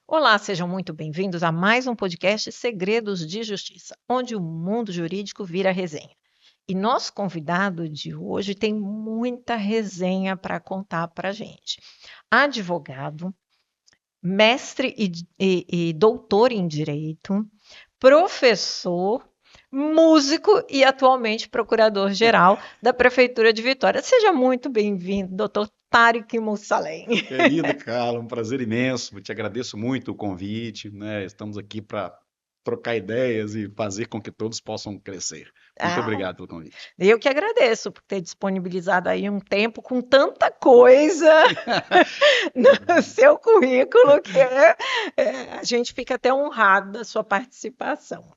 Olá, sejam muito bem-vindos a mais um podcast Segredos de Justiça, onde o mundo jurídico vira resenha. E nosso convidado de hoje tem muita resenha para contar para a gente. Advogado, mestre e doutor em Direito, professor, músico e atualmente procurador-geral da Prefeitura de Vitória. Seja muito bem-vindo, doutor Tariq Moussalem. Querida Carla, um prazer imenso. Eu te agradeço muito o convite, né? Estamos aqui para trocar ideias e fazer com que todos possam crescer. Muito obrigado pelo convite. Eu que agradeço por ter disponibilizado aí um tempo com tanta coisa no seu currículo que a gente fica até honrado da sua participação.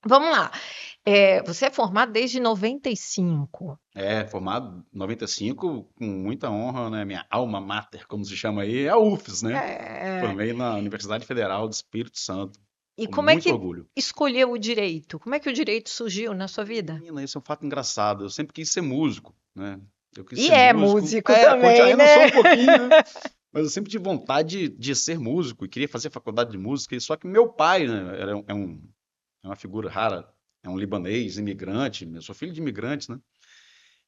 Vamos lá. Você é formado desde 95. Formado em 95, com muita honra, né? Minha alma mater, como se chama aí, é a UFES, né? Formei na Universidade Federal do Espírito Santo. E com como é muito que orgulho. escolheu o direito? Como é que o direito surgiu na sua vida? Menina, isso é um fato engraçado. Eu sempre quis ser músico, né? Eu quis E ser é músico também, ainda né? sou um pouquinho, né? Mas eu sempre tive vontade de ser músico e queria fazer faculdade de música. Só que meu pai, né, é uma figura rara, é um libanês, imigrante. Eu sou filho de imigrantes, né?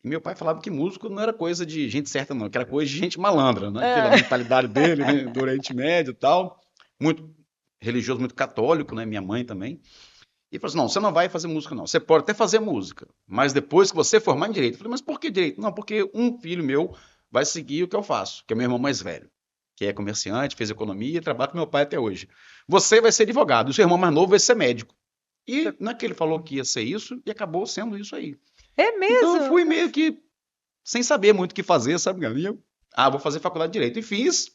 E meu pai falava que músico não era coisa de gente certa, não, que era coisa de gente malandra, né? Aquela mentalidade dele, né? Do Oriente Médio e tal. Muito religioso, muito católico, né? Minha mãe também. E falou assim, não, você não vai fazer música, não. Você pode até fazer música, mas depois que você formar em direito. Eu falei, mas por que direito? Não, porque um filho meu vai seguir o que eu faço, que é meu irmão mais velho, que é comerciante, fez economia e trabalha com meu pai até hoje. Você vai ser advogado, o seu irmão mais novo vai ser médico. E não é que ele falou que ia ser isso e acabou sendo isso aí. É mesmo? Então eu fui meio que sem saber muito o que fazer, sabe, galinha? Vou fazer faculdade de Direito. E fiz,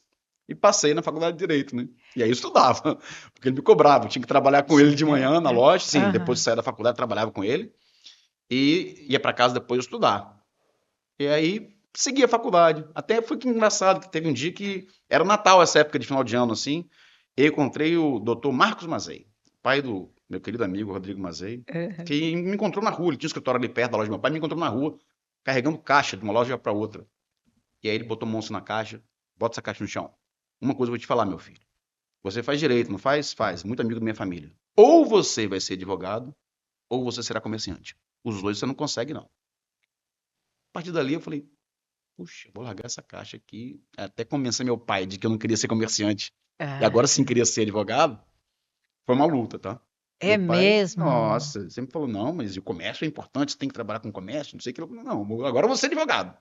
e passei na faculdade de Direito, né? E aí eu estudava, porque ele me cobrava. Eu tinha que trabalhar com ele de manhã na loja. Sim, depois de sair da faculdade, eu trabalhava com ele. E ia para casa depois estudar. E aí segui a faculdade. Até foi que engraçado, que teve um dia que era Natal, essa época de final de ano, assim. Eu encontrei o doutor Marcos Mazei, pai do meu querido amigo Rodrigo Mazei, que me encontrou na rua. Ele tinha um escritório ali perto da loja do meu pai, me encontrou na rua, carregando caixa de uma loja para outra. E aí ele botou o monstro na caixa, bota essa caixa no chão. Uma coisa eu vou te falar, meu filho. Você faz direito, não faz? Faz. Muito amigo da minha família. Ou você vai ser advogado, ou você será comerciante. Os dois você não consegue, não. A partir dali eu falei, puxa, vou largar essa caixa aqui. Até convencer meu pai de que eu não queria ser comerciante. E agora sim queria ser advogado. Foi uma luta, tá? É Meu pai, mesmo? nossa, sempre falou, não, mas o comércio é importante, você tem que trabalhar com comércio, não sei o que. Não, agora eu vou ser advogado.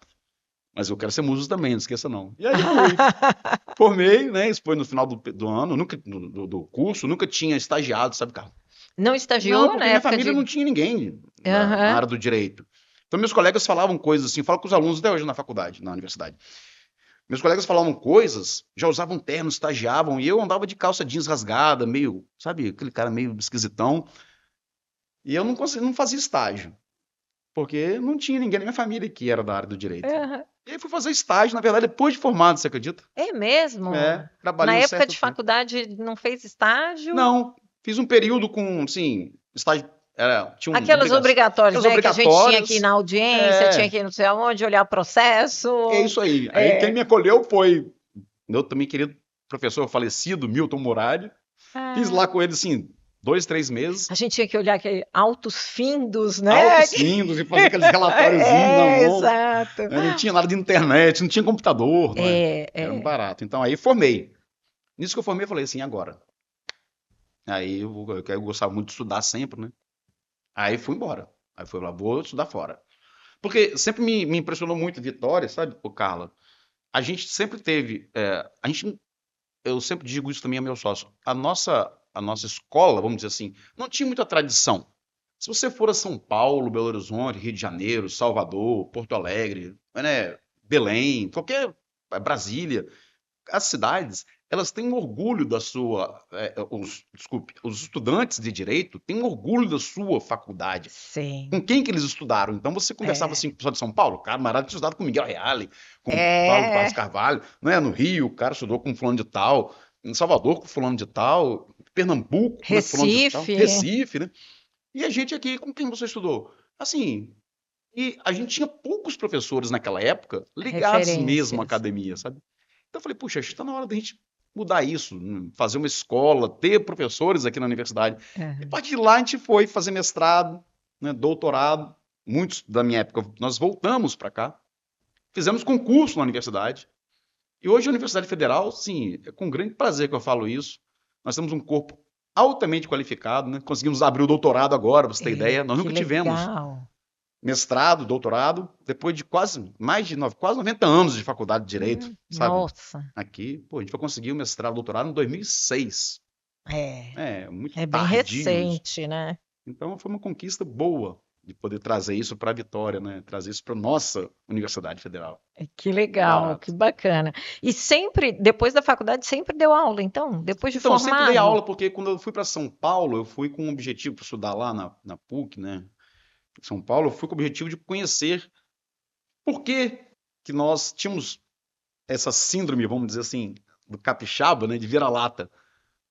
Mas eu quero ser músico também, não esqueça não. E aí fui. Formei, né? Isso foi no final do ano, nunca, do curso, nunca tinha estagiado, sabe, Carlos? Não estagiou, Não, porque minha família não tinha ninguém na área do direito. Então meus colegas falavam coisas assim, eu falo com os alunos até hoje na faculdade, na universidade. Meus colegas falavam coisas, já usavam terno, estagiavam, e eu andava de calça jeans rasgada, meio, sabe, aquele cara meio esquisitão. E eu não fazia estágio, porque não tinha ninguém na minha família que era da área do direito. E aí fui fazer estágio, na verdade, depois de formado, você acredita? É mesmo? Trabalhei Na época de faculdade não fez estágio? Não, fiz um período com, assim, estágio. Tinha aquelas obrigatórias, né? Que a gente tinha que ir na audiência, tinha que ir não sei aonde, olhar o processo. É isso aí. Aí quem me acolheu foi meu também querido professor falecido, Milton Murari. Fiz lá com ele, assim, 2, 3 meses. A gente tinha que olhar aquele autos findos, né? Autos findos e fazer aqueles relatóriozinhos na mão. Exato. Não tinha nada de internet, não tinha computador. Era um barato. Então aí formei. Nisso que eu formei, eu falei assim, agora. Aí eu gostava muito de estudar sempre, né? Aí fui embora. Aí fui lá, vou estudar fora. Porque sempre me impressionou muito Vitória, sabe, Carla? A gente sempre teve... eu sempre digo isso também ao meu sócio. A nossa escola, vamos dizer assim, não tinha muita tradição. Se você for a São Paulo, Belo Horizonte, Rio de Janeiro, Salvador, Porto Alegre, né, Belém, Brasília, as cidades, elas têm orgulho da sua... os estudantes de direito têm orgulho da sua faculdade. Sim. Com quem que eles estudaram? Então você conversava assim com o pessoal de São Paulo, o camarada tinha estudado com Miguel Reale, com Paulo Vaz Carvalho, não é? No Rio, o cara estudou com fulano de tal, em Salvador com fulano de tal, Pernambuco com fulano de tal, Recife, né? E a gente aqui, com quem você estudou? Assim, e a gente tinha poucos professores naquela época ligados mesmo à Referências. academia, sabe? Então eu falei, puxa, acho que está na hora da gente mudar isso, fazer uma escola, ter professores aqui na universidade. E a Aham. partir de lá a gente foi fazer mestrado, né, doutorado. Muitos da minha época, nós voltamos para cá, fizemos concurso na universidade. E hoje a Universidade Federal, sim, é com grande prazer que eu falo isso. Nós temos um corpo altamente qualificado, né? Conseguimos abrir o doutorado agora, para você ter ideia. Nós Que nunca tivemos legal. mestrado, doutorado, depois de quase 90 anos de faculdade de Direito, sabe? Nossa, Aqui, pô, a gente foi conseguir o mestrado, doutorado em 2006. é, É, muito é bem tardio isso. recente, né? Então foi uma conquista boa de poder trazer isso para a Vitória, né? Trazer isso para nossa Universidade Federal. Que Não é legal, que barato. bacana. E sempre, depois da faculdade, sempre deu aula, então, depois de Então, eu sempre dei formado? aula porque quando eu fui para São Paulo, eu fui com o objetivo para estudar lá na PUC, né? Em São Paulo, eu fui com o objetivo de conhecer por que que nós tínhamos essa síndrome, vamos dizer assim, do capixaba, né, de vira-lata.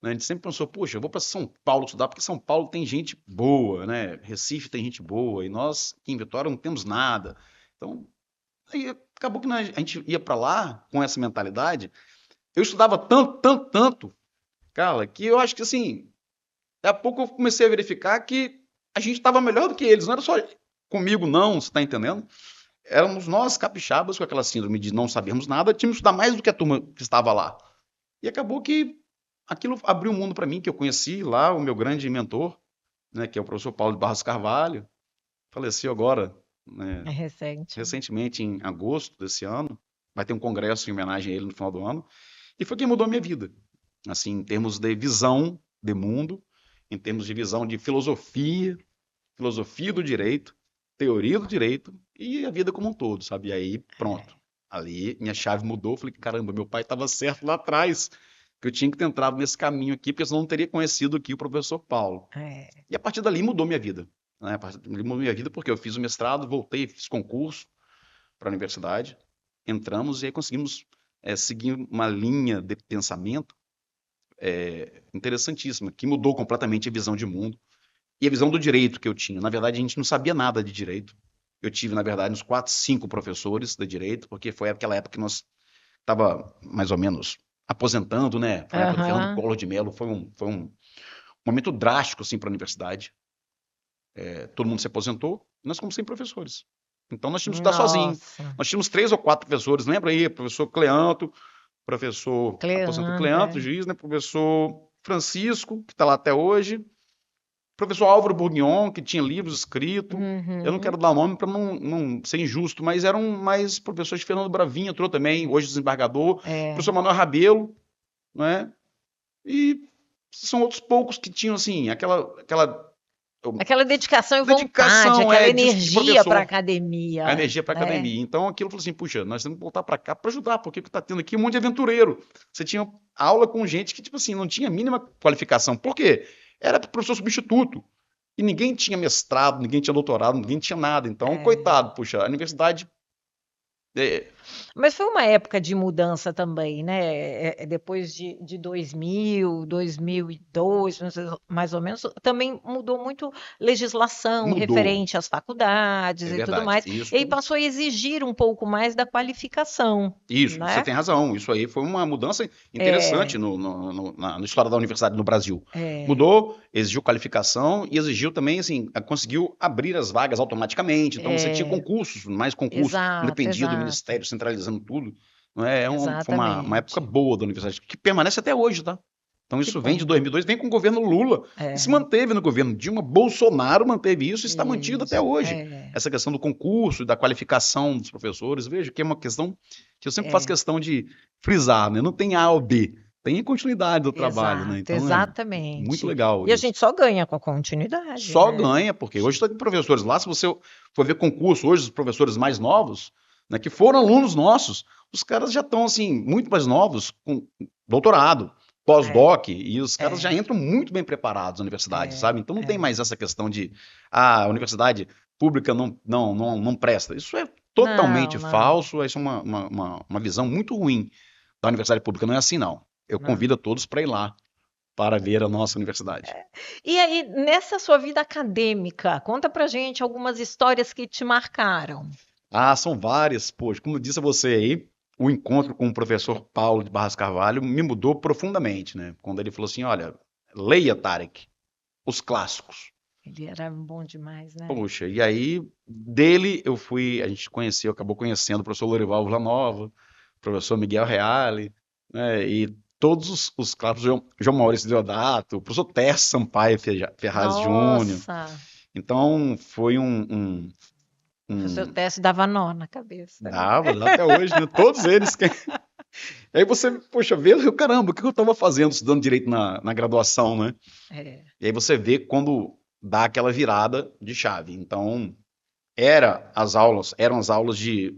Né? A gente sempre pensou, poxa, eu vou para São Paulo estudar porque São Paulo tem gente boa, né? Recife tem gente boa e nós aqui em Vitória não temos nada. Então, aí acabou que a gente ia para lá com essa mentalidade. Eu estudava tanto, tanto, tanto, cara, que eu acho que assim, daqui a pouco eu comecei a verificar que a gente estava melhor do que eles. Não era só comigo, não, você está entendendo? Éramos nós, capixabas, com aquela síndrome de não sabermos nada, tínhamos que estudar mais do que a turma que estava lá. E acabou que aquilo abriu um mundo para mim, que eu conheci lá, o meu grande mentor, né, que é o professor Paulo de Barros Carvalho, faleceu agora, É né, recente. recentemente, em agosto desse ano. Vai ter um congresso em homenagem a ele no final do ano. E foi quem mudou a minha vida. Assim, em termos de visão de mundo, em termos de visão de filosofia, filosofia do direito, teoria do direito e a vida como um todo, sabe? E aí, pronto. Ali, minha chave mudou. Falei, caramba, meu pai estava certo lá atrás, que eu tinha que ter entrado nesse caminho aqui, porque senão não teria conhecido aqui o professor Paulo. É. E a partir dali mudou minha vida. Né? A partir dali mudou minha vida porque eu fiz o mestrado, voltei, fiz concurso para a universidade, entramos e aí conseguimos seguir uma linha de pensamento interessantíssima, que mudou completamente a visão de mundo e a visão do direito que eu tinha. Na verdade, a gente não sabia nada de direito. Eu tive, na verdade, uns 4, 5 professores de direito, porque foi aquela época que nós estava mais ou menos aposentando, né? Foi na época do Fernando Aham. Collor de Mello, foi um momento drástico assim para a universidade. Todo mundo se aposentou, e nós ficamos sem professores. Então nós tínhamos que estudar sozinho. Nossa, Nós tínhamos 3 ou 4 professores, lembra aí? Professor Cleanto, professor aposentou Cleandro, Cleanto, é. juiz, né? Professor Francisco, que está lá até hoje. Professor Álvaro Bourguignon, que tinha livros escritos. Eu não Uhum. quero dar nome para não ser injusto, mas eram mais professores. Fernando Bravinha entrou também, hoje desembargador. É. Professor Manuel Rabelo, não é? E são outros poucos que tinham, assim, aquela Aquela dedicação e vontade, dedicação aquela de energia para a professor, a academia, energia para a né? academia. Então aquilo falou assim, puxa, nós temos que voltar para cá para ajudar, porque o que está tendo aqui é um monte de aventureiro. Você tinha aula com gente que, tipo assim, não tinha a mínima qualificação. Por quê? Era professor substituto. E ninguém tinha mestrado, ninguém tinha doutorado, ninguém tinha nada. Então, É. coitado, puxa, a universidade. É, Mas foi uma época de mudança também, né? Depois de 2000, 2002, mais ou menos, também mudou muito legislação mudou, referente às faculdades é e tudo verdade. mais, e aí Isso. passou a exigir um pouco mais da qualificação, Isso, você né? tem razão. Isso aí foi uma mudança interessante É, na história da universidade no Brasil. é, Mudou, exigiu qualificação e exigiu também, assim, conseguiu abrir as vagas automaticamente. Então você tinha é, concursos, mais concursos, não exato, dependia do exato, ministério centralizando tudo. Não é, foi uma época exatamente. boa da universidade, que permanece até hoje, tá? Então Que isso vem de bom. 2002, vem com o governo Lula e se É, manteve no governo Dilma. Bolsonaro manteve isso e está mantido até isso, hoje. é, Essa questão do concurso e da qualificação dos professores, veja que é uma questão que eu sempre faço é. questão de frisar, né? Não tem A ou B, tem a continuidade do trabalho, né? Exato, Então é muito exatamente. legal E a isso. gente só ganha com a continuidade, Só né? ganha, porque hoje está com professores lá, se você for ver concurso hoje, os professores mais novos, né, que foram alunos nossos, os caras já estão assim, muito mais novos, com doutorado, É, pós-doc, e os caras já é, entram muito bem preparados na universidade, é, sabe? Então não tem é. mais essa questão de a universidade pública não presta. Isso é Não, totalmente não, falso, isso é uma visão muito ruim da universidade pública. Não é assim, não. Eu não. convido a todos para ir lá. para ver a nossa universidade. E aí, nessa sua vida acadêmica, conta pra gente algumas histórias que te marcaram. Ah, são várias, poxa. Como eu disse a você aí, o encontro com o professor Paulo de Barros Carvalho me mudou profundamente, né? Quando ele falou assim, olha, leia, Tarek, os clássicos. Ele era bom demais, né? Poxa, e aí dele a gente conheceu, acabou conhecendo o professor Lorival Villanova, o professor Miguel Reale, né? E todos os clássicos, João Maurício Deodato, o professor Tércio Sampaio Ferraz Júnior. Nossa, Então foi o seu um- teste dava nó na cabeça, né? dá até hoje, né? Todos eles. Aí você, poxa, vê, caramba, o que eu estava fazendo estudando direito na graduação, né? É. E aí você vê quando dá aquela virada de chave. Então, eram as aulas de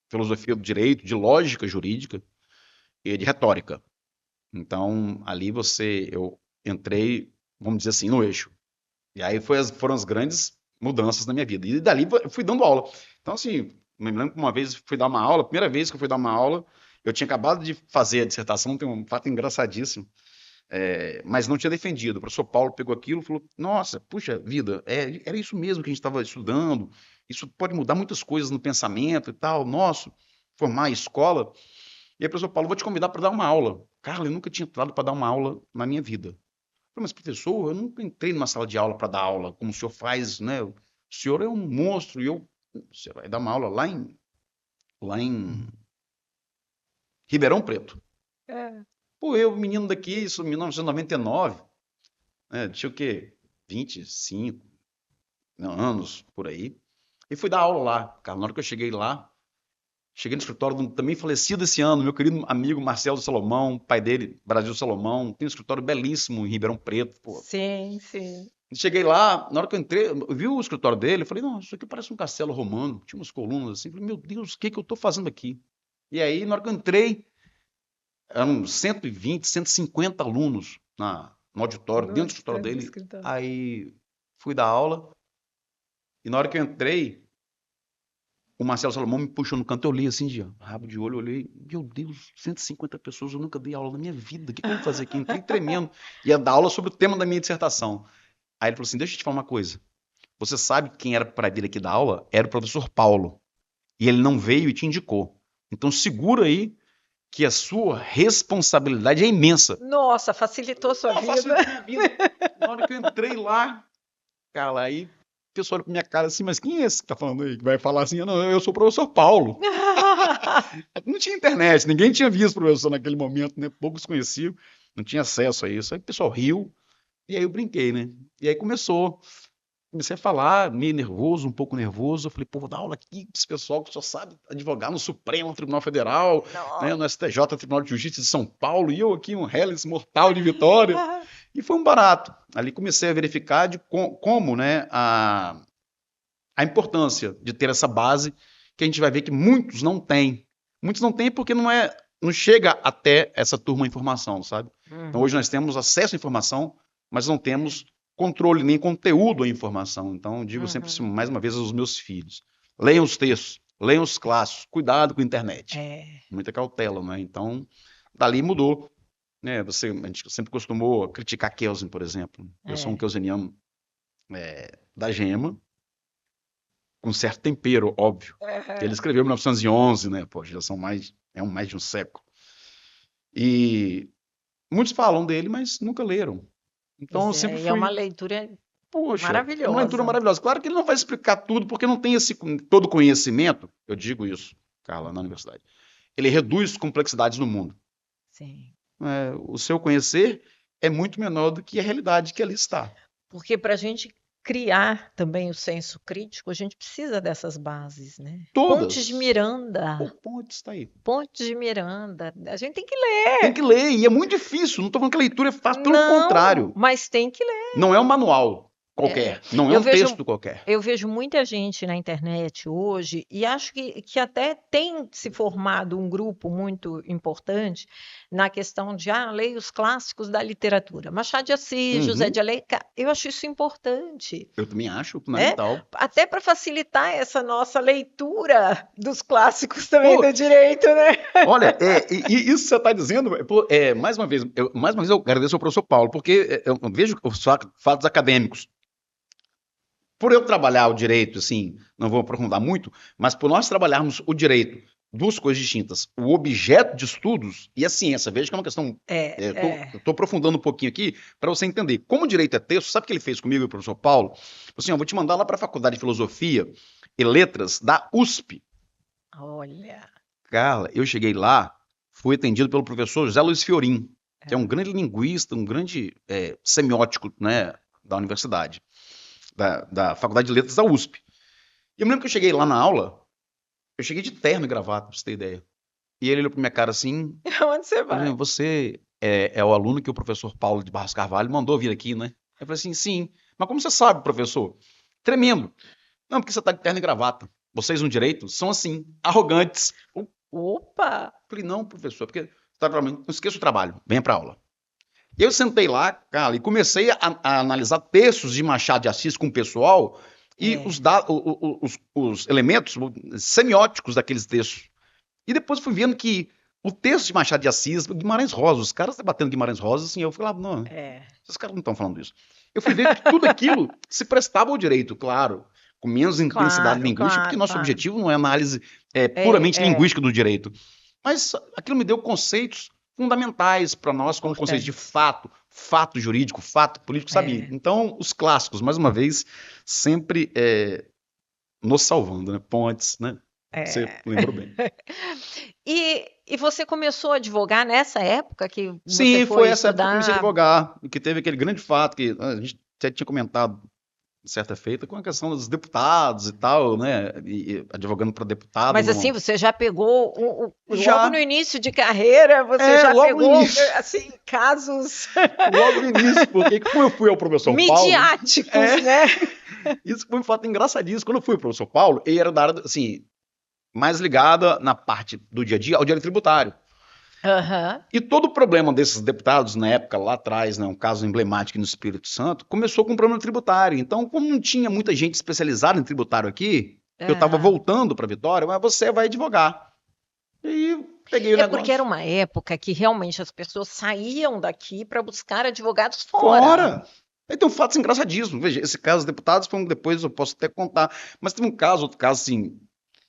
filosofia do direito, de lógica jurídica e de retórica. Então, ali eu entrei, vamos dizer assim, no eixo. E aí foram as grandes mudanças na minha vida. E dali eu fui dando aula. Então, assim, me lembro que uma vez fui dar uma aula, a primeira vez que eu fui dar uma aula, eu tinha acabado de fazer a dissertação, tem um fato engraçadíssimo, mas não tinha defendido. O professor Paulo pegou aquilo e falou, nossa, puxa vida, era isso mesmo que a gente estava estudando, isso pode mudar muitas coisas no pensamento e tal, nosso, formar a escola. E aí, professor Paulo, vou te convidar para dar uma aula. Carla, eu nunca tinha entrado para dar uma aula na minha vida. Eu falei, mas professor, eu nunca entrei numa sala de aula para dar aula, como o senhor faz, né? O senhor é um monstro e você vai dar uma aula lá em Ribeirão Preto. É. Pô, eu, menino daqui, isso em 1999, né? Tinha o quê? 25 anos por aí. E fui dar aula lá, cara. Na hora que eu cheguei lá, cheguei no escritório de um também falecido esse ano, meu querido amigo Marcelo Salomão, pai dele, Brasil Salomão, tem um escritório belíssimo em Ribeirão Preto, pô. Sim, sim. Cheguei lá, na hora que eu entrei, eu vi o escritório dele, eu falei, não, isso aqui parece um castelo romano, tinha umas colunas assim, eu falei, meu Deus, o que que eu tô fazendo aqui? E aí, na hora que eu entrei, eram 120, 150 alunos no auditório, dentro do Nossa, escritório do dele. escritório. Aí fui dar aula, e na hora que eu entrei, o Marcelo Salomão me puxou no canto, eu olhei assim, de rabo de olho, eu olhei, meu Deus, 150 pessoas, eu nunca dei aula na minha vida, o que que eu vou fazer aqui? Entrei tremendo, ia dar aula sobre o tema da minha dissertação. Aí ele falou assim, deixa eu te falar uma coisa, você sabe quem era para vir aqui dar aula? Era o professor Paulo, e ele não veio e te indicou. Então segura aí, que a sua responsabilidade é imensa. Nossa, facilitou a sua vida. Facilitou minha vida. Na hora que eu entrei lá, cara, aí o pessoal olha pra minha cara assim, mas quem é esse que tá falando aí? Que vai falar assim, não, eu sou o professor Paulo. Não tinha internet, ninguém tinha visto o professor naquele momento, né? Poucos conheciam, não tinha acesso a isso. Aí o pessoal riu, e aí eu brinquei, né? E aí comecei a falar, meio nervoso, um pouco nervoso. Eu falei, pô, vou dar aula aqui pra esse pessoal que só sabe advogar no Supremo Tribunal Federal, né, no STJ, Tribunal de Justiça de São Paulo, e eu aqui, um Hellis mortal de Vitória. E foi um barato. Ali comecei a verificar como, né, a importância de ter essa base, que a gente vai ver que muitos não têm. Muitos não têm porque não chega até essa turma a informação, sabe? Então hoje nós temos acesso à informação, mas não temos controle nem conteúdo à informação. Então eu digo sempre mais uma vez aos meus filhos, leiam os textos, leiam os clássicos, cuidado com a internet. Muita cautela, né? Então, dali mudou. Né? A gente sempre costumou criticar Kelsen, por exemplo. Eu sou um kelseniano da gema, com certo tempero, óbvio. Ele escreveu em 1911, né? Pô, já são mais de um século. E muitos falam dele, mas nunca leram. Então eu sempre fui... É uma leitura maravilhosa. É uma leitura maravilhosa. Claro que ele não vai explicar tudo, porque não tem todo conhecimento. Eu digo isso, Carla, na universidade. Ele reduz complexidades no mundo. Sim. O seu conhecer é muito menor do que a realidade que ali está. Porque para a gente criar também o senso crítico, a gente precisa dessas bases, né? Todas. Pontes de Miranda. Pontes, está aí. Pontes de Miranda. A gente tem que ler. Tem que ler, e é muito difícil. Não estou falando que a leitura é fácil, pelo contrário. Mas tem que ler. Não é um manual. qualquer. Não é Eu um vejo, texto qualquer. eu vejo muita gente na internet hoje, e acho que até tem se formado um grupo muito importante na questão de leia os clássicos da literatura. Machado de Assis, José Uhum. de Alencar, eu acho isso importante, Eu também acho né? fundamental. Até para facilitar essa nossa leitura dos clássicos também Pô, do direito, né? olha, e isso que você está dizendo, pô, mais uma vez eu agradeço ao professor Paulo, porque eu vejo os fatos acadêmicos. Por eu trabalhar o direito, assim, não vou aprofundar muito, mas por nós trabalharmos o direito, duas coisas distintas, o objeto de estudos e a ciência. Veja que é uma questão. Eu estou aprofundando um pouquinho aqui para você entender. Como o direito é texto, sabe o que ele fez comigo e o professor Paulo? Assim, eu vou te mandar lá para a Faculdade de Filosofia e Letras da USP. Olha. Carla, eu cheguei lá, fui atendido pelo professor José Luiz Fiorin, que é um grande linguista, um grande semiótico, né, da universidade, da Faculdade de Letras da USP. E eu me lembro que eu cheguei lá na aula, eu cheguei de terno e gravata, pra você ter ideia. E ele olhou pra minha cara assim, Onde você vai? você é o aluno que o professor Paulo de Barros Carvalho mandou vir aqui, né? Eu falei assim, sim. Mas como você sabe, professor? Tremendo. Não, porque você tá de terno e gravata. Vocês no direito são assim, arrogantes. Opa! Eu falei, não, professor, porque não esqueça o trabalho, venha pra aula. E eu sentei lá, cara, e comecei a analisar textos de Machado de Assis com o pessoal e os elementos semióticos daqueles textos. E depois fui vendo que o texto de Machado de Assis, Guimarães Rosa, os caras debatendo Guimarães Rosa, assim, eu falava, não, esses caras não estão falando isso. Eu fui ver que tudo aquilo se prestava ao direito, claro, com menos intensidade linguística, porque nosso objetivo não é análise puramente linguística do direito. Mas aquilo me deu conceitos fundamentais para nós, como conceitos de fato jurídico, fato político, sabe? Então, os clássicos, mais uma vez, sempre nos salvando, né? Pontes, né? Você lembrou bem. E você começou a advogar nessa época que você Sim, foi essa estudar... época que eu comecei a advogar, que teve aquele grande fato que a gente até tinha comentado certa feita com a questão dos deputados e tal, né? E advogando para deputado. Mas assim, você já pegou logo no início de carreira, você já pegou assim, casos logo no início, porque como eu fui ao professor Paulo... midiáticos, né? Isso foi um fato engraçadíssimo. Quando eu fui ao professor Paulo, ele era da área, assim, mais ligada na parte do dia a dia ao direito tributário. E todo o problema desses deputados na época, lá atrás, né, um caso emblemático no Espírito Santo, começou com um problema tributário. Então, como não tinha muita gente especializada em tributário aqui, eu estava voltando para Vitória, mas você vai advogar. E aí, peguei o negócio. Porque era uma época que realmente as pessoas saíam daqui para buscar advogados fora. Aí tem um fato engraçadíssimo. Veja, esse caso dos deputados foi depois eu posso até contar. Mas teve outro caso, assim,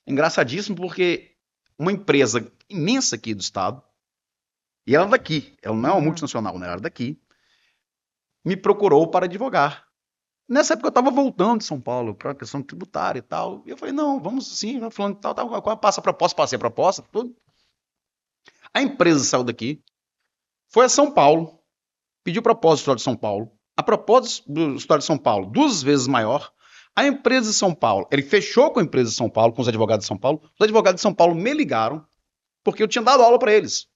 engraçadíssimo, porque uma empresa imensa aqui do estado, e ela daqui, ela não é uma multinacional, né? Ela era daqui, me procurou para advogar. Nessa época eu estava voltando de São Paulo para a questão tributária e tal. E eu falei, não, vamos assim, falando tal, passa a proposta, passei a proposta, tudo. A empresa saiu daqui, foi a São Paulo, pediu proposta do Estado de São Paulo. A proposta do Estado de São Paulo, 2 vezes maior. A empresa de São Paulo, ele fechou com a empresa de São Paulo, com os advogados de São Paulo. Os advogados de São Paulo me ligaram, porque eu tinha dado aula para eles.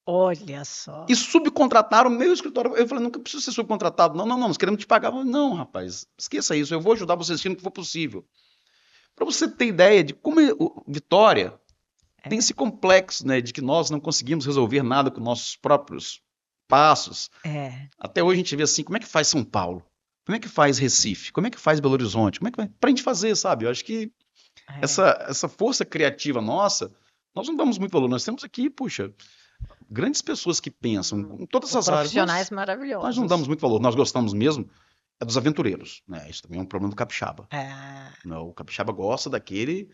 Olha só. E subcontrataram o meu escritório. Eu falei, nunca preciso ser subcontratado. Não, nós queremos te pagar. Falei, não, rapaz, esqueça isso. Eu vou ajudar vocês sempre que for possível. Para você ter ideia de como Vitória tem esse complexo, né, de que nós não conseguimos resolver nada com nossos próprios passos. Até hoje a gente vê assim, como é que faz São Paulo? Como é que faz Recife? Como é que faz Belo Horizonte? Como é que vai? Pra gente fazer, sabe? Eu acho que essa força criativa nossa, nós não damos muito valor. Nós temos aqui, puxa, grandes pessoas que pensam em todas essas áreas. Profissionais maravilhosos. Nós não damos muito valor. Nós gostamos mesmo dos aventureiros, né? Isso também é um problema do capixaba. O capixaba gosta daquele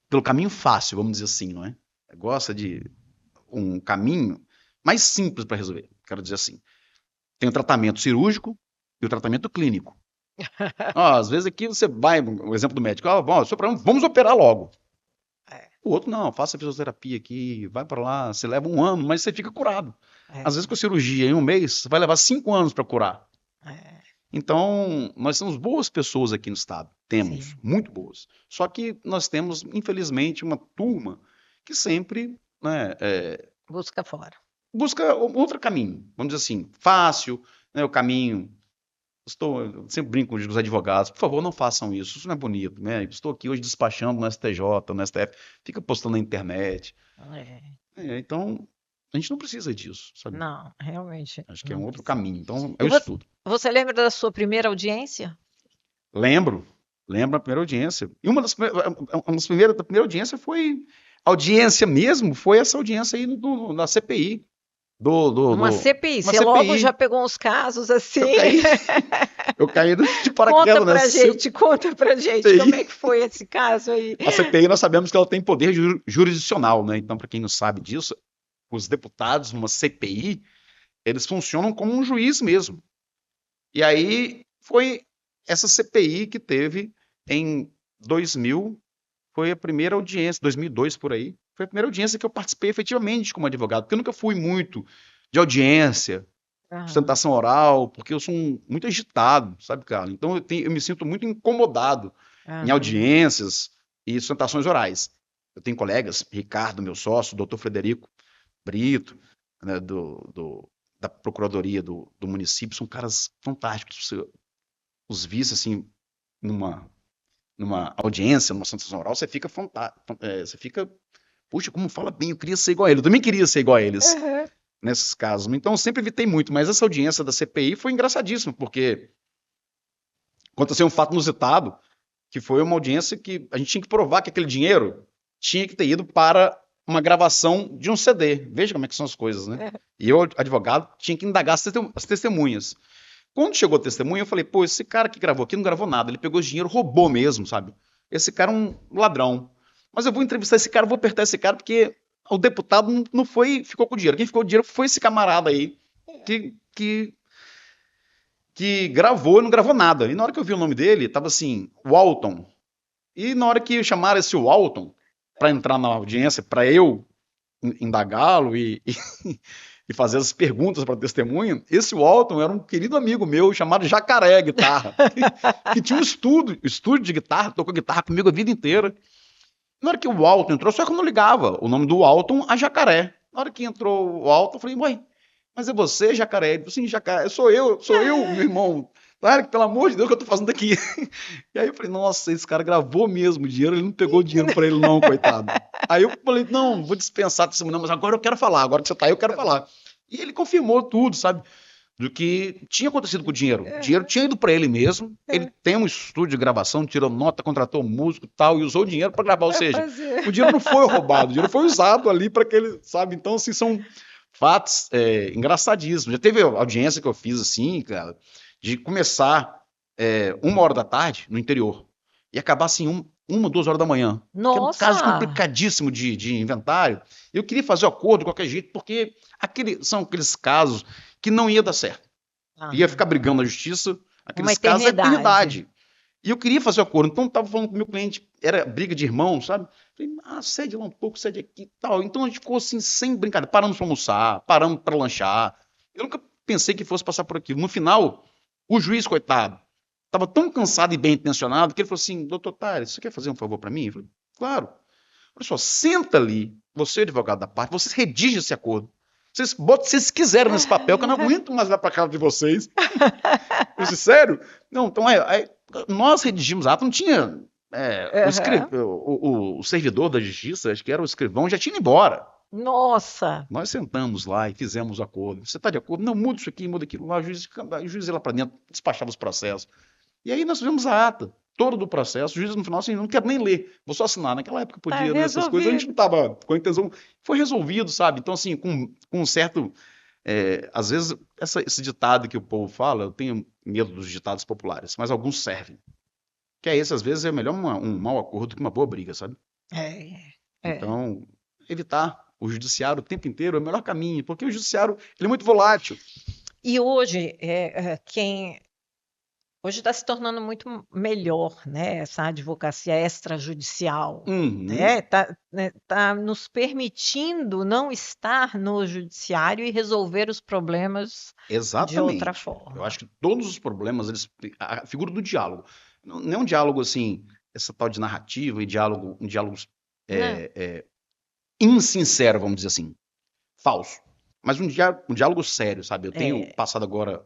pelo caminho fácil, vamos dizer assim, não é? Gosta de um caminho mais simples para resolver. Quero dizer assim, tem o tratamento cirúrgico e o tratamento clínico. Às vezes aqui você vai, o exemplo do médico, vamos operar logo. O outro não, faça fisioterapia aqui, vai para lá, você leva 1 ano, mas você fica curado. Às vezes com a cirurgia em 1 mês, você vai levar 5 anos para curar. Então, nós temos boas pessoas aqui no estado, temos, muito boas. Só que nós temos, infelizmente, uma turma que sempre, né, busca fora. Busca outro caminho, vamos dizer assim, fácil, né, o caminho. Eu sempre brinco com os advogados, por favor, não façam isso, isso não é bonito, né? Estou aqui hoje despachando no STJ, no STF, fica postando na internet. Então, a gente não precisa disso, sabe? Não, realmente Acho que é não um outro precisa. caminho. Então, E eu estudo. você lembra da sua primeira audiência? Lembro a primeira audiência. E uma das primeiras, da primeira audiência foi, audiência mesmo, foi essa audiência aí na CPI. Uma CPI. Uma Você logo CPI. já pegou uns casos assim. Eu caí de Conta paraquedas nessa conta pra gente, CPI. como é que foi esse caso aí? A CPI, nós sabemos que ela tem poder jurisdicional, né? Então, para quem não sabe disso, os deputados numa CPI, eles funcionam como um juiz mesmo. E aí foi essa CPI que teve em 2000, foi a primeira audiência, 2002 por aí, foi a primeira audiência que eu participei efetivamente como advogado, porque eu nunca fui muito de audiência, sustentação oral, porque eu sou muito agitado, sabe, cara? Então eu me sinto muito incomodado em audiências e sustentações orais. Eu tenho colegas, Ricardo, meu sócio, doutor Frederico Brito, né, da Procuradoria do município, são caras fantásticos. Você os visse assim numa audiência, numa sustentação oral, você fica você fica, puxa, como fala bem, eu queria ser igual a ele. Eu também queria ser igual a eles nesses casos. Então eu sempre evitei muito, mas essa audiência da CPI foi engraçadíssima, porque aconteceu um fato inusitado, que foi uma audiência que a gente tinha que provar que aquele dinheiro tinha que ter ido para uma gravação de um CD. Veja como é que são as coisas, né? E eu, advogado, tinha que indagar as testemunhas. Quando chegou a testemunha, eu falei, pô, esse cara que gravou aqui não gravou nada, ele pegou esse dinheiro, roubou mesmo, sabe? Esse cara é um ladrão. Mas eu vou entrevistar esse cara, vou apertar esse cara, porque o deputado não foi, ficou com o dinheiro. Quem ficou com o dinheiro foi esse camarada aí, que gravou e não gravou nada. E na hora que eu vi o nome dele, tava assim, Walton. E na hora que chamaram esse Walton para entrar na audiência, para eu indagá-lo e fazer as perguntas para a testemunha, esse Walton era um querido amigo meu chamado Jacaré Guitarra, que tinha um estúdio de guitarra, tocou guitarra comigo a vida inteira. Na hora que o Walton entrou, só que eu não ligava o nome do Walton a Jacaré. Na hora que entrou o Walton, eu falei, ué, mas é você, Jacaré? Ele falou assim, Jacaré, sou eu, meu irmão. Claro que, pelo amor de Deus, o que eu tô fazendo aqui? E aí eu falei, nossa, esse cara gravou mesmo o dinheiro, ele não pegou o dinheiro pra ele não, coitado. Aí eu falei, não, vou dispensar a testemunha, mas agora eu quero falar, agora que você tá aí, eu quero falar. E ele confirmou tudo, sabe, do que tinha acontecido com o dinheiro. O dinheiro tinha ido pra ele mesmo, ele tem um estúdio de gravação, tirou nota, contratou músico e tal, e usou o dinheiro pra gravar, ou seja, o dinheiro não foi roubado, o dinheiro foi usado ali pra aquele, sabe, então assim, são fatos engraçadíssimos. Já teve audiência que eu fiz assim, cara, de começar 1h da tarde no interior e acabar assim 2 horas da manhã. Nossa! Que é um caso complicadíssimo de inventário. Eu queria fazer o acordo de qualquer jeito, porque são aqueles casos que não ia dar certo. Ia ficar brigando na justiça, aqueles casos é eternidade. E eu queria fazer o acordo, então eu estava falando com o meu cliente, era briga de irmão, sabe? Falei, cede lá um pouco, cede aqui e tal. Então a gente ficou assim, sem brincadeira, paramos para almoçar, paramos para lanchar. Eu nunca pensei que fosse passar por aquilo. No final, o juiz, coitado, estava tão cansado e bem intencionado que ele falou assim, doutor Tales, você quer fazer um favor para mim? Eu falei, claro. Olha só, senta ali, você é advogado da parte, vocês redigem esse acordo. Vocês botam se vocês quiserem nesse papel, que eu não aguento mais lá para casa de vocês. Eu disse, sério? Não, então nós redigimos ato, não tinha... o servidor da justiça, acho que era o escrivão, já tinha ido embora. Nossa! Nós sentamos lá e fizemos o acordo. Você está de acordo? Não, muda isso aqui, muda aquilo lá. O juiz ia lá para dentro, despachava os processos. E aí nós fizemos a ata, todo do processo. O juiz no final assim, não quero nem ler, vou só assinar. Naquela época podia, né, essas coisas, a gente não estava com a intenção. Foi resolvido, sabe? Então, assim, com um certo... às vezes, esse ditado que o povo fala, eu tenho medo dos ditados populares, mas alguns servem. Que é esse, às vezes, é melhor um mau acordo que uma boa briga, sabe? Então, evitar o judiciário o tempo inteiro é o melhor caminho, porque o judiciário ele é muito volátil. E hoje, hoje está se tornando muito melhor, né, essa advocacia extrajudicial. Tá nos permitindo não estar no judiciário e resolver os problemas de outra forma. Eu acho que todos os problemas, a figura do diálogo, não é um diálogo assim, essa tal de narrativa e um diálogo insincero, vamos dizer assim, falso, mas um diálogo sério, sabe? Eu tenho passado agora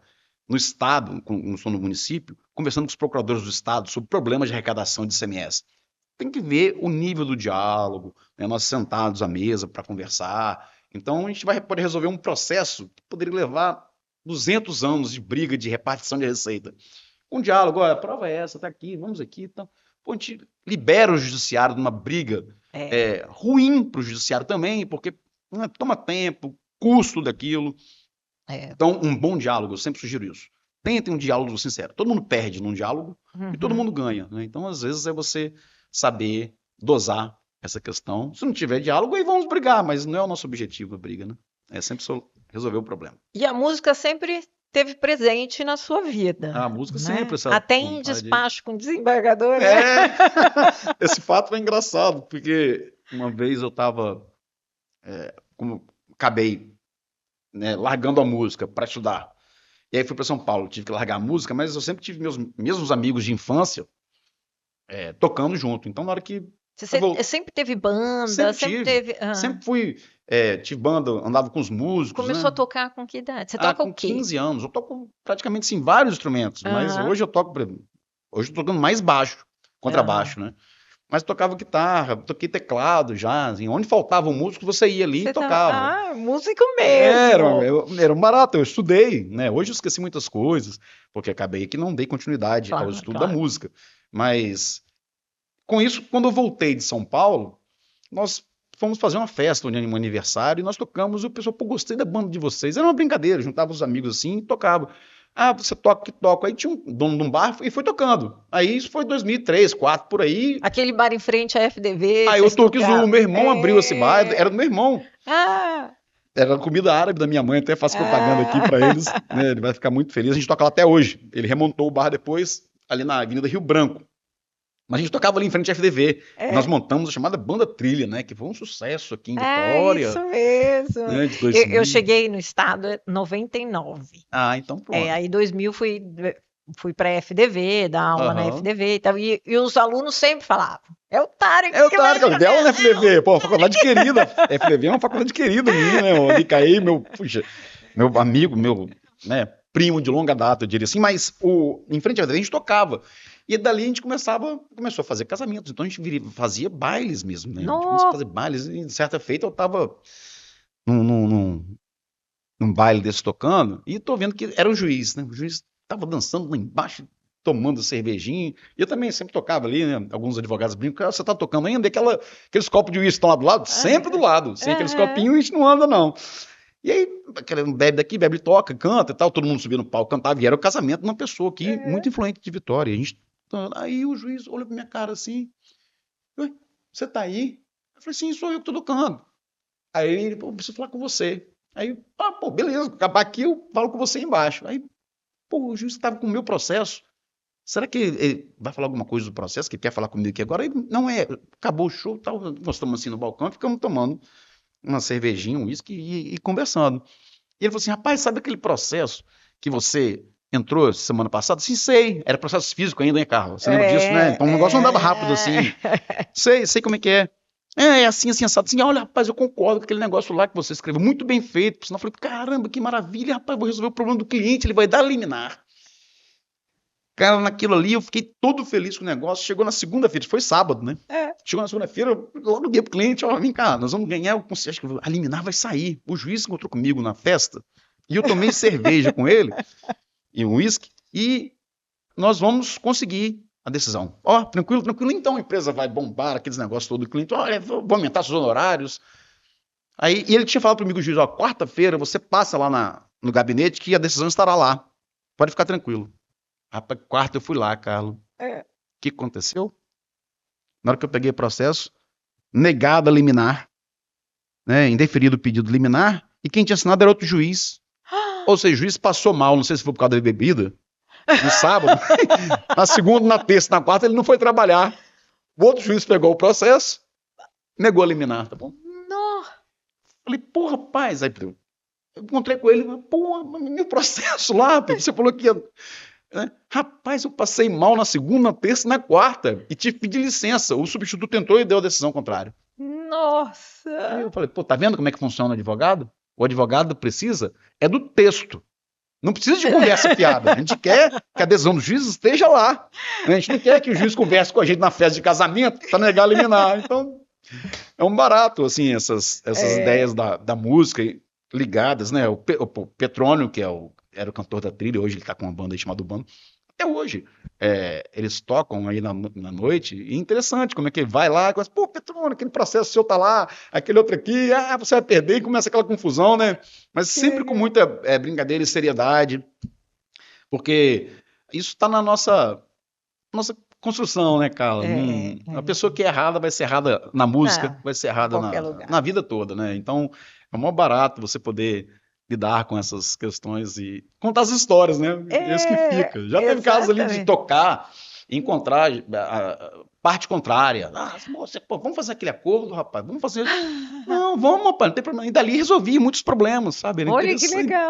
no Estado, não sou no município, conversando com os procuradores do Estado sobre problemas de arrecadação de ICMS. Tem que ver o nível do diálogo, né? Nós sentados à mesa para conversar. Então, a gente vai poder resolver um processo que poderia levar 200 anos de briga de repartição de receita. Um diálogo, olha, a prova é essa, está aqui, vamos aqui. Então, pô, a gente libera o judiciário de uma briga ruim para o judiciário também, porque toma tempo, custo daquilo. Então, um bom diálogo, eu sempre sugiro isso. Tentem um diálogo sincero. Todo mundo perde num diálogo e todo mundo ganha, né? Então, às vezes, é você saber dosar essa questão. Se não tiver diálogo, aí vamos brigar, mas não é o nosso objetivo a briga, né? É sempre resolver o problema. E a música sempre esteve presente na sua vida. A música né? sempre. Até em despacho com desembargador. Né? Esse fato é engraçado, porque uma vez eu estava, como acabei largando a música para estudar. E aí fui para São Paulo, tive que largar a música, mas eu sempre tive meus mesmos amigos de infância tocando junto. Então, na hora que... Você sempre teve banda? Sempre fui... tive banda, andava com os músicos. Começou a tocar com que idade? Você toca o quê? Com 15 anos. Eu toco praticamente assim, vários instrumentos, mas hoje eu toco... Hoje eu tô tocando mais baixo, contrabaixo, né? Mas tocava guitarra, toquei teclado já, assim, onde faltava um músico, você ia ali e tocava. Músico mesmo! Era um barato, eu estudei, né? Hoje eu esqueci muitas coisas, porque acabei que não dei continuidade ao estudo da música. Mas, com isso, quando eu voltei de São Paulo, nós fomos fazer uma festa, um aniversário, e nós tocamos, e o pessoal, pô, gostei da banda de vocês. Era uma brincadeira, juntava os amigos assim e tocava. Você toca, que toca. Aí tinha um dono de um bar e foi tocando. Aí isso foi 2003, 2004, por aí. Aquele bar em frente à FDV. Aí o Turquezu, meu irmão abriu esse bar, era do meu irmão. Era comida árabe da minha mãe, até faço propaganda aqui pra eles. Né? Ele vai ficar muito feliz. A gente toca lá até hoje. Ele remontou o bar depois, ali na Avenida Rio Branco. Mas a gente tocava ali em frente à FDV. Nós montamos a chamada Banda Trilha, né? Que foi um sucesso aqui em Vitória. Isso mesmo. Né? Eu cheguei no estado em 99. Então pronto. Aí em 2000 fui para a FDV, dar aula na FDV e tal. E os alunos sempre falavam, é o Tarek. É o Tarek, dela na FDV. Pô, faculdade querida. FDV é uma faculdade querida minha, né? O Micaí, meu amigo, meu primo de longa data, eu diria assim. Mas em frente à FDV a gente tocava. E dali a gente começou a fazer casamentos. Então a gente fazia bailes mesmo, né? A gente começou a fazer bailes. E de certa feita eu tava num baile desse tocando e tô vendo que era o juiz, né? O juiz tava dançando lá embaixo, tomando cervejinha. E eu também sempre tocava ali, né? Alguns advogados brincam, você tá tocando ainda? Aqueles copos de uísque estão lá do lado? Sempre do lado. Sem aqueles copinhos a gente não anda, não. E aí, bebe daqui, bebe, toca, canta e tal. Todo mundo subia no palco, cantava. E era o casamento de uma pessoa aqui, muito influente de Vitória. Aí o juiz olhou pra minha cara assim, você tá aí? Eu falei, sim, sou eu que tô tocando. Aí ele, preciso falar com você. Aí, beleza, acabar aqui eu falo com você embaixo. Aí, o juiz estava com o meu processo. Será que ele vai falar alguma coisa do processo, que quer falar comigo aqui agora? Aí, não acabou o show, tal, nós estamos assim no balcão, ficamos tomando uma cervejinha, um uísque e conversando. E ele falou assim, rapaz, sabe aquele processo que você entrou semana passada? Sim, sei. Era processo físico ainda, hein, Carlos? Você lembra disso, né? Então o negócio não andava rápido assim. Sei como é que é. É assim, assado. Assim, olha, rapaz, eu concordo com aquele negócio lá que você escreveu. Muito bem feito. Por sinal, eu falei, caramba, que maravilha, rapaz, vou resolver o problema do cliente, ele vai dar liminar. Cara, naquilo ali eu fiquei todo feliz com o negócio. Chegou na segunda-feira, foi sábado, né? Chegou na segunda-feira, eu logo liguei pro cliente, vem cá, nós vamos ganhar o conselho, acho que a liminar vai sair. O juiz encontrou comigo na festa e eu tomei cerveja com ele e um uísque, e nós vamos conseguir a decisão. Tranquilo, então a empresa vai bombar aqueles negócios todo do cliente, vou aumentar seus honorários. Aí, e ele tinha falado comigo, o juiz, quarta-feira você passa lá no gabinete que a decisão estará lá. Pode ficar tranquilo. Rapaz, quarta eu fui lá, Carlos. O que aconteceu? Na hora que eu peguei o processo, negada a liminar, né, indeferido o pedido liminar, e quem tinha assinado era outro juiz. Ou seja, o juiz passou mal, não sei se foi por causa da bebida, no sábado, na segunda, na terça, na quarta, ele não foi trabalhar. O outro juiz pegou o processo, negou a liminar, tá bom? Não. Falei, rapaz, aí eu encontrei com ele, meu processo lá, você falou que ia... Rapaz, eu passei mal na segunda, na terça e na quarta, e tive que pedir licença. O substituto entrou e deu a decisão contrária. Nossa! Aí eu falei, tá vendo como é que funciona o advogado? O advogado precisa do texto. Não precisa de conversa fiada. A gente quer que a decisão do juiz esteja lá. A gente não quer que o juiz converse com a gente na festa de casamento para negar liminar. Então, é um barato, assim, essas ideias da música ligadas, né? O Petrônio, que era o cantor da trilha, hoje ele está com uma banda aí chamada Bando. Até hoje, eles tocam aí na noite, e é interessante como é que ele vai lá, e começa, pô, Petrônio, aquele processo seu tá lá, aquele outro aqui, você vai perder, e começa aquela confusão, né? Mas sempre com muita brincadeira e seriedade, porque isso tá na nossa construção, né, Carla? A pessoa que é errada vai ser errada na música, vai ser errada na vida toda, né? Então, é mó barato você poder lidar com essas questões e contar as histórias, né? É isso que fica. Já teve casos ali de tocar e encontrar a parte contrária. Vamos fazer aquele acordo, rapaz? Vamos fazer. Não, vamos, rapaz, não tem problema. E dali resolvia muitos problemas, sabe? Era olha que legal.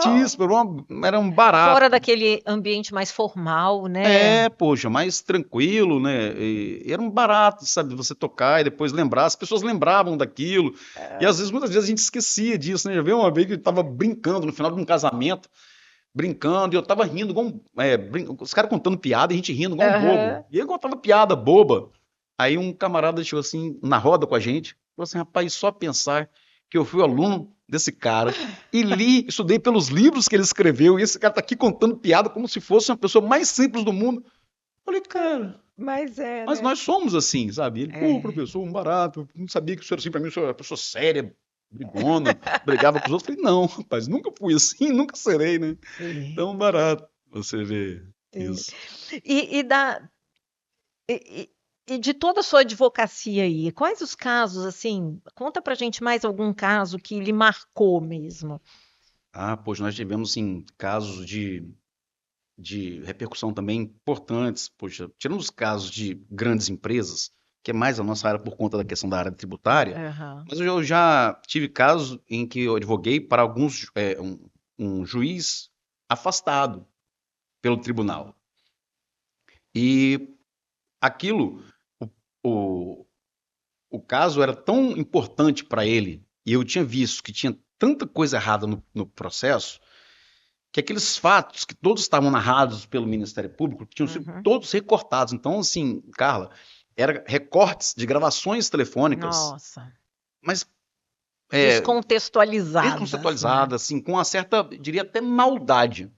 Era um barato. Fora daquele ambiente mais formal, né? Poxa, mais tranquilo, né? E era um barato, sabe? Você tocar e depois lembrar. As pessoas lembravam daquilo. E muitas vezes a gente esquecia disso, né? Já veio uma vez que eu tava brincando no final de um casamento, brincando, e eu tava rindo, os caras contando piada e a gente rindo igual um bobo. E eu contava piada boba. Aí um camarada chegou assim, na roda com a gente, falou assim, rapaz, só pensar que eu fui aluno desse cara e estudei pelos livros que ele escreveu, e esse cara tá aqui contando piada como se fosse uma pessoa mais simples do mundo. Eu falei, cara, mas nós somos assim, sabe? Ele, pô, professor, um barato, não sabia que isso era assim pra mim, eu sou uma pessoa séria, brigona, brigava com os outros. Eu falei, não, rapaz, nunca fui assim, nunca serei, né? Então, barato você vê isso. E de toda a sua advocacia aí, quais os casos, assim, conta pra gente mais algum caso que lhe marcou mesmo? Poxa, nós tivemos, sim, casos de repercussão também importantes, poxa, tirando os casos de grandes empresas, que é mais a nossa área por conta da questão da área tributária, mas eu já tive casos em que eu advoguei para alguns, um juiz afastado pelo tribunal. E aquilo, o caso era tão importante para ele, e eu tinha visto que tinha tanta coisa errada no processo, que aqueles fatos que todos estavam narrados pelo Ministério Público tinham sido todos recortados. Então, assim, Carla, eram recortes de gravações telefônicas. Nossa. Mas descontextualizadas, assim, com uma certa, diria até maldade,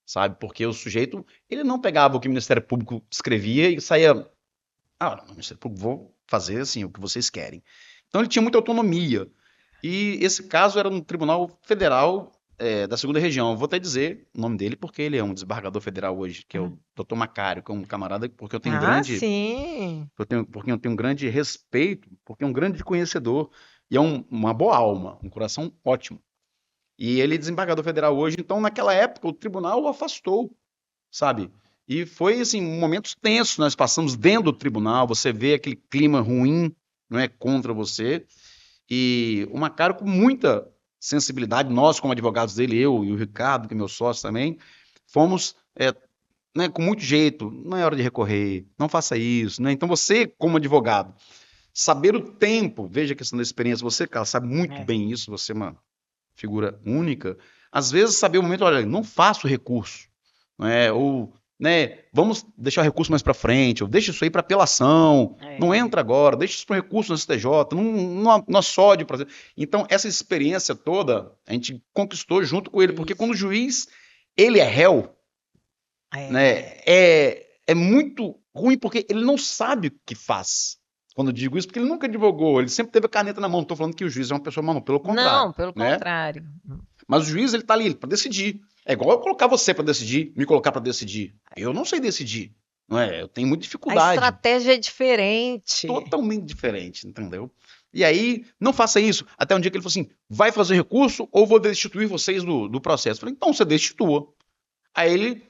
sabe? Porque o sujeito, ele não pegava o que o Ministério Público escrevia e saía, no Ministério Público, vou fazer assim, o que vocês querem. Então ele tinha muita autonomia. E esse caso era no Tribunal Federal da Segunda Região. Eu vou até dizer o nome dele, porque ele é um desembargador federal hoje, que é o Dr. Macário, que é um camarada, porque eu tenho porque eu tenho um grande respeito, porque é um grande conhecedor, e é uma boa alma, um coração ótimo. E ele é desembargador federal hoje, então naquela época o tribunal o afastou, sabe? E foi, assim, um momento tenso, nós passamos dentro do tribunal, você vê aquele clima ruim, não é, contra você, e o Macário com muita sensibilidade, nós como advogados dele, eu e o Ricardo, que é meu sócio também, fomos com muito jeito, não é hora de recorrer, não faça isso, né? Então você, como advogado, saber o tempo, veja a questão da experiência, você, cara, sabe muito bem isso, você é uma figura única, às vezes saber o momento, olha, não faça o recurso, ou, vamos deixar o recurso mais para frente, ou deixa isso aí para apelação, não entra agora, deixa isso para o recurso no STJ, não sódio, por exemplo. Então, essa experiência toda, a gente conquistou junto com ele, porque quando o juiz, ele é réu, é muito ruim, porque ele não sabe o que faz. Quando eu digo isso, porque ele nunca advogou, ele sempre teve a caneta na mão. Não estou falando que o juiz é uma pessoa má, não, pelo contrário. Não, pelo contrário. Mas o juiz, ele está ali para decidir. É igual eu colocar você para decidir, me colocar para decidir. Eu não sei decidir, não é? Eu tenho muita dificuldade. A estratégia é diferente. Totalmente diferente, entendeu? E aí, não faça isso. Até um dia que ele falou assim, vai fazer recurso ou vou destituir vocês do processo. Eu falei, então você destitua. Aí ele,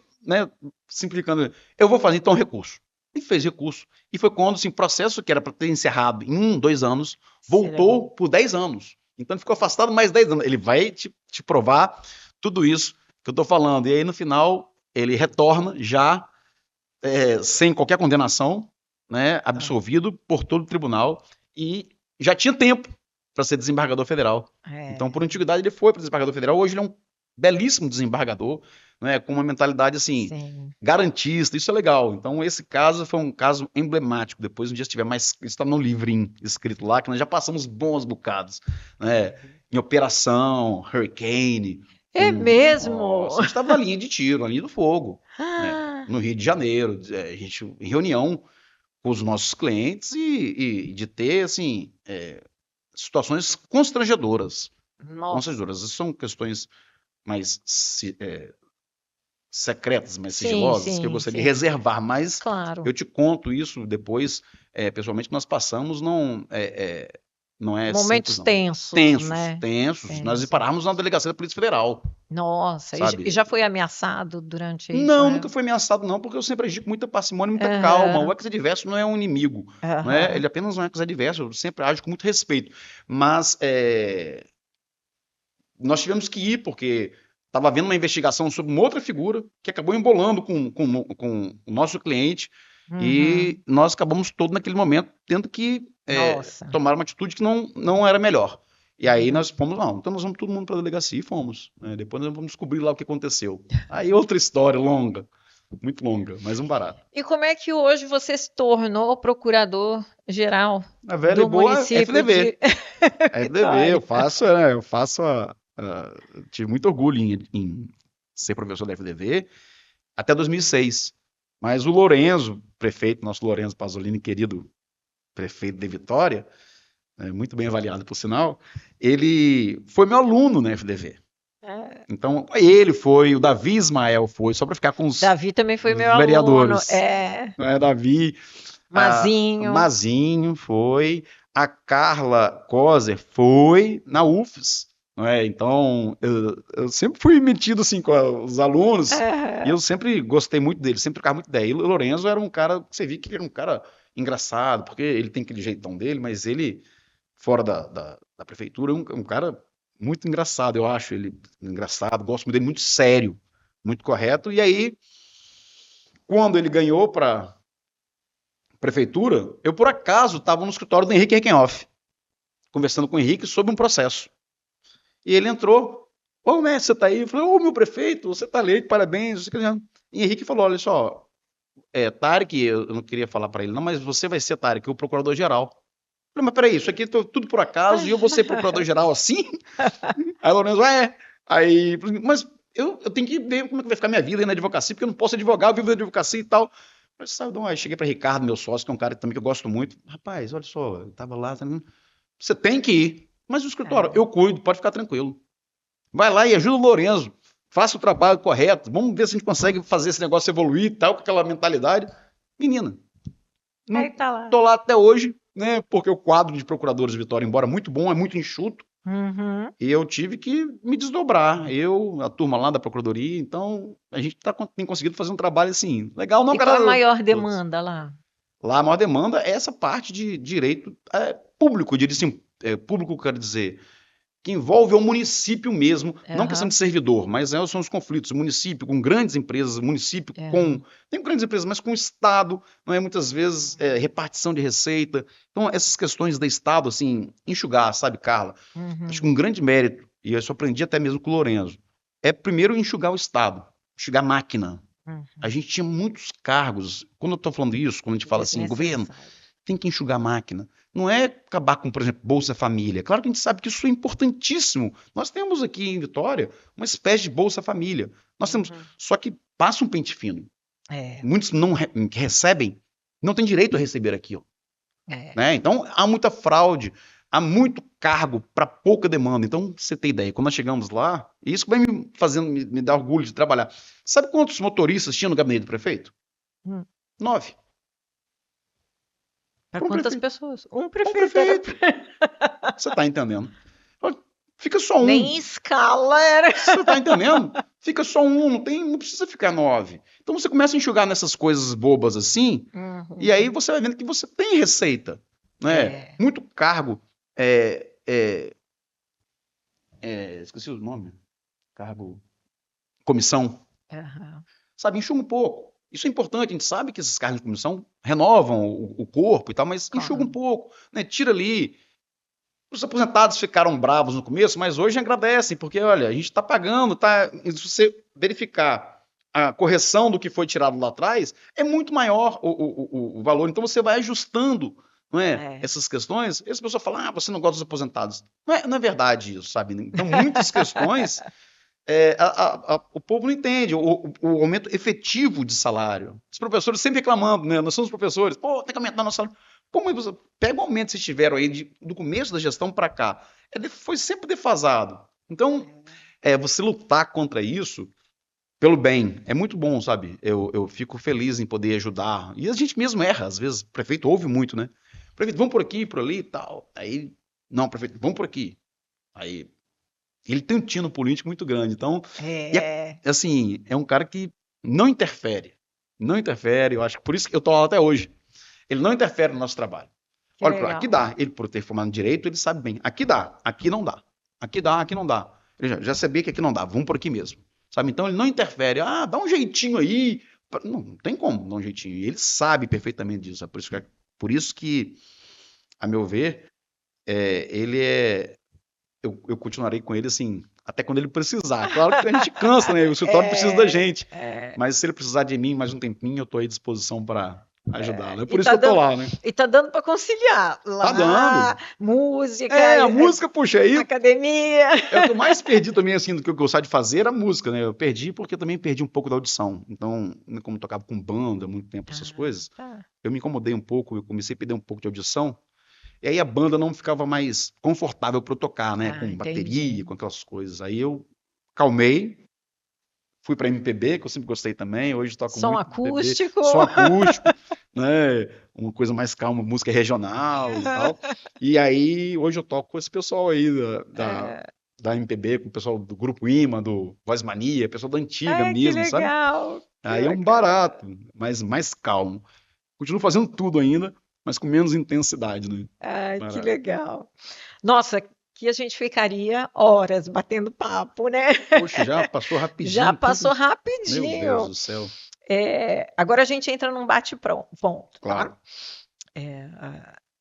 simplificando, eu vou fazer então recurso. E fez recurso. E foi quando, assim, processo que era para ter encerrado em 2 anos, voltou por 10 anos. Então ele ficou afastado mais 10 anos. Ele vai te provar tudo isso que eu estou falando. E aí, no final, ele retorna já sem qualquer condenação, absolvido por todo o tribunal, e já tinha tempo para ser desembargador federal. Então, por antiguidade, ele foi para desembargador federal. Hoje ele é um belíssimo desembargador, né, com uma mentalidade assim, Sim. garantista, isso é legal. Então, esse caso foi um caso emblemático. Depois, um dia, se tiver mais, isso está no livrinho escrito lá, que nós já passamos bons bocados, né, em operação, Hurricane, É mesmo? nossa, a gente estava na linha de tiro, na linha do fogo, né, Ah, no Rio de Janeiro, a gente em reunião com os nossos clientes e de ter, assim, situações constrangedoras. nossa. Constrangedoras. Essas são questões mais secretas, mais Sim, sigilosas, que eu sim, gostaria de sim. reservar, mas Claro. eu te conto isso depois, pessoalmente, que nós passamos, não é simples, Momentos não. tensos, Tensos, né? tensos. Nós Tensos. paramos na delegacia da Polícia Federal, Nossa, e sabe? já foi ameaçado durante isso, Não, né? nunca foi ameaçado, não, porque eu sempre agi com muita parcimônia e muita calma. O Aham, ex-adverso não é um inimigo, não é? aham. Ele apenas não é ex-adverso, eu sempre ajo com muito respeito. Mas nós tivemos que ir, porque estava havendo uma investigação sobre uma outra figura que acabou embolando com o nosso cliente Uhum. e nós acabamos todo naquele momento tendo que Nossa. tomar uma atitude que não era melhor. E aí Uhum. nós fomos, não, então nós vamos todo mundo para a delegacia e fomos. Né? Depois nós vamos descobrir lá o que aconteceu. Aí outra história longa, muito longa, mas um barato. E como é que hoje você se tornou procurador-geral A velha e do boa município de FDV. A FDV, Vitória? eu faço eu tive muito orgulho em ser professor da FDV até 2006. Mas o Lorenzo, prefeito, nosso Lorenzo Pasolini, querido prefeito de Vitória, muito bem avaliado por sinal, ele foi meu aluno na FDV. É. Então, ele foi, o Davi Ismael foi, só para ficar com os Davi também foi meu aluno. vereadores. É. Davi, a Mazinho. Mazinho foi, a Carla Coser foi na UFES. Não é? Então, eu sempre fui metido assim com os alunos e É. eu sempre gostei muito dele, sempre trocava muita ideia. E o Lorenzo era um cara, você via que ele era um cara engraçado, porque ele tem aquele jeitão dele, mas ele, fora da prefeitura, é um cara muito engraçado, eu acho ele engraçado, gosto muito dele, muito sério, muito correto. E aí, quando ele ganhou para prefeitura, eu por acaso estava no escritório do Henrique Reckenhoff, conversando com o Henrique sobre um processo. E ele entrou, ô mestre, você está aí? Eu falei, ô meu prefeito, você está eleito, parabéns. E Henrique falou, olha só, Tarek, eu não queria falar para ele não, mas você vai ser, Tarek, o procurador-geral. Eu falei, mas peraí, isso aqui é tudo por acaso e eu vou ser procurador-geral assim? Aí o Lourenço, Aí, mas eu tenho que ver como é que vai ficar minha vida aí na advocacia, porque eu não posso advogar, eu vivo da advocacia e tal. Mas sabe, aí cheguei para Ricardo, meu sócio, que é um cara também que eu gosto muito. Rapaz, olha só, eu tava lá, você tem que ir. Mas o escritório, É. eu cuido, pode ficar tranquilo. Vai lá e ajuda o Lourenço. Faça o trabalho correto. Vamos ver se a gente consegue fazer esse negócio evoluir e tal, com aquela mentalidade. Menina, Aí não tá lá. tô lá até hoje, né? Porque o quadro de procuradores de Vitória, embora muito bom, é muito enxuto. Uhum. E eu tive que me desdobrar. Eu, a turma lá da Procuradoria, então a gente tem conseguido fazer um trabalho assim. Legal, não, E qual cara. a maior Todos. demanda lá? Lá a maior demanda é essa parte de direito público, eu diria assim, público, quero dizer, que envolve o município mesmo, não questão Aham. de servidor, mas são os conflitos, o município com grandes empresas, o município com, Aham. tem grandes empresas, mas com o Estado, não é muitas vezes repartição de receita, então essas questões do Estado, assim, enxugar, sabe, Carla? Acho que Uhum. um grande mérito, e eu só aprendi até mesmo com o Lorenzo, é primeiro enxugar o Estado, enxugar a máquina. A Uhum. gente tinha muitos cargos, quando eu estou falando isso, quando a gente fala assim, governo, Desnecessário. tem que enxugar a máquina. Não é acabar com, por exemplo, Bolsa Família. Claro que a gente sabe que isso é importantíssimo. Nós temos aqui em Vitória uma espécie de Bolsa Família. Nós temos, Uhum. só que passa um pente fino. É, Muitos não que recebem, não têm direito a receber aquilo. é. Né? Então há muita fraude, há muito cargo para pouca demanda. Então, você tem ideia, quando nós chegamos lá, e isso vai me fazendo, me dar orgulho de trabalhar. Sabe quantos motoristas tinha no gabinete do prefeito? Hum. 9. Para Para um quantas prefeito. pessoas? Um Um prefeito era. prefeito. Você está entendendo? Fica só Nem um. escala era. Você está entendendo? Fica só um, não precisa ficar 9. Então você começa a enxugar nessas coisas bobas assim, e aí Uhum. você vai vendo que você tem receita. Né? É. Muito cargo. Esqueci o nome. Cargo. Comissão. Aham. Sabe, enxuga um pouco. Isso é importante, a gente sabe que esses cargos de comissão renovam o corpo e tal, mas enxuga um Claro. pouco, né? Tira ali. Os aposentados ficaram bravos no começo, mas hoje agradecem, porque, olha, a gente está pagando, tá? Se você verificar a correção do que foi tirado lá atrás, é muito maior o valor. Então, você vai ajustando, não é, essas questões. Essa pessoa fala, você não gosta dos aposentados. Não é verdade isso, sabe? Então, muitas questões, o povo não entende. O aumento efetivo de salário. Os professores sempre reclamando, né? Nós somos professores, tem que aumentar nosso salário. Pô, mas você pega o aumento que vocês tiveram aí do começo da gestão para cá. Foi sempre defasado. Então, você lutar contra isso pelo bem é muito bom, sabe? Eu fico feliz em poder ajudar. E a gente mesmo erra, às vezes. O prefeito ouve muito, né? Prefeito, vamos por aqui, por ali e tal. Aí, não, prefeito, vamos por aqui. Aí, ele tem um tino político muito grande. Então, assim, é um cara que não interfere. Não interfere. Eu acho que por isso que eu tô lá até hoje. Ele não interfere no nosso trabalho. Olha, aqui dá. Ele, por ter formado em direito, ele sabe bem. Aqui dá, aqui não dá. Aqui dá, aqui não dá. Ele já sabia que aqui não dá. Vamos por aqui mesmo. Sabe? Então ele não interfere. Dá um jeitinho aí. Não tem como dar um jeitinho. E ele sabe perfeitamente disso. Por isso que, a meu ver, ele é... Eu continuarei com ele assim, até quando ele precisar. Claro que a gente cansa, né? O escritório precisa da gente. Mas se ele precisar de mim mais um tempinho, eu estou à disposição para ajudá-lo. É por isso que eu tô lá, né? E tá dando para conciliar. Lá, tá dando. Música. A música, puxa, aí. Academia. O que eu mais perdi também, assim, do que eu gostava de fazer era a música, né? Eu perdi porque eu também perdi um pouco da audição. Então, como eu tocava com banda há muito tempo, essas coisas, eu me incomodei um pouco, eu comecei a perder um pouco de audição. E aí a banda não ficava mais confortável para eu tocar, né? Com bateria, com aquelas coisas. Aí eu calmei. Fui para MPB, que eu sempre gostei também. Hoje toco som muito acústico. MPB, som acústico, né? Uma coisa mais calma, música regional e tal. E aí, hoje eu toco com esse pessoal aí da MPB, com o pessoal do Grupo Imã, do Voz Mania, pessoal da antiga mesmo, que legal, sabe? Aí é um barato, mas mais calmo. Continuo fazendo tudo ainda, mas com menos intensidade, né? Que legal. Nossa, que a gente ficaria horas batendo papo, né? Poxa, já passou rapidinho. Já passou rapidinho. Meu Deus do céu. Agora a gente entra num bate-ponto. Claro.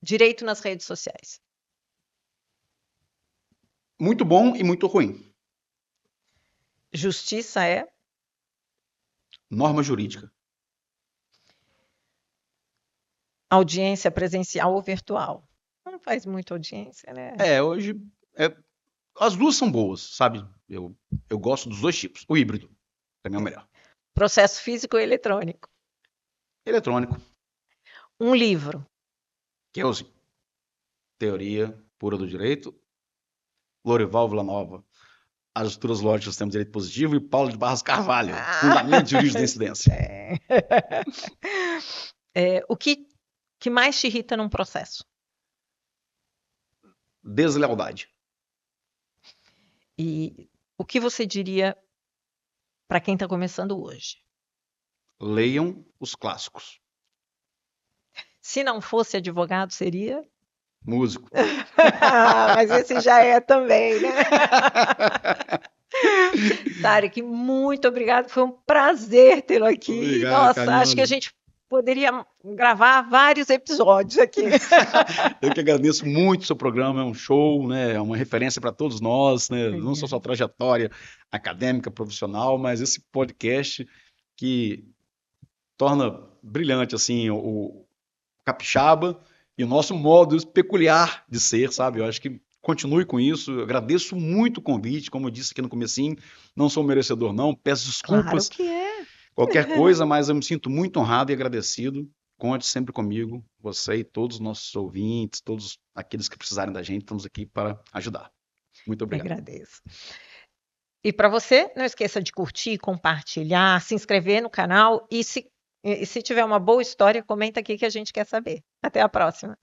Direito nas redes sociais. Muito bom e muito ruim. Justiça é? Norma jurídica. Audiência presencial ou virtual? Não faz muita audiência, né? Hoje as duas são boas, sabe? Eu gosto dos dois tipos. O híbrido, para mim é o melhor. Processo físico ou eletrônico? Eletrônico. Um livro. Kelsey. Teoria pura do direito. Lorival Villanova. As estruturas lógicas do sistema de direito positivo e Paulo de Barros Carvalho. Fundamento de jurisprudência. O que mais te irrita num processo? Deslealdade. E o que você diria para quem está começando hoje? Leiam os clássicos. Se não fosse advogado, seria? Músico. Mas esse já é também, né? Tarek, muito obrigado. Foi um prazer tê-lo aqui. Obrigado, Nossa, Carolina. acho que a gente poderia gravar vários episódios aqui. Eu que agradeço muito o seu programa, é um show, né? É uma referência para todos nós, né? Não só sua trajetória acadêmica, profissional, mas esse podcast que torna brilhante assim o capixaba e o nosso modo peculiar de ser, sabe? Eu acho que continue com isso. Eu agradeço muito o convite, como eu disse aqui no comecinho, não sou merecedor não, peço desculpas. Claro que é. Qualquer coisa, mas eu me sinto muito honrado e agradecido. Conte sempre comigo, você e todos os nossos ouvintes, todos aqueles que precisarem da gente, estamos aqui para ajudar. Muito obrigado. Eu agradeço. E para você, não esqueça de curtir, compartilhar, se inscrever no canal e se tiver uma boa história, comenta aqui que a gente quer saber. Até a próxima.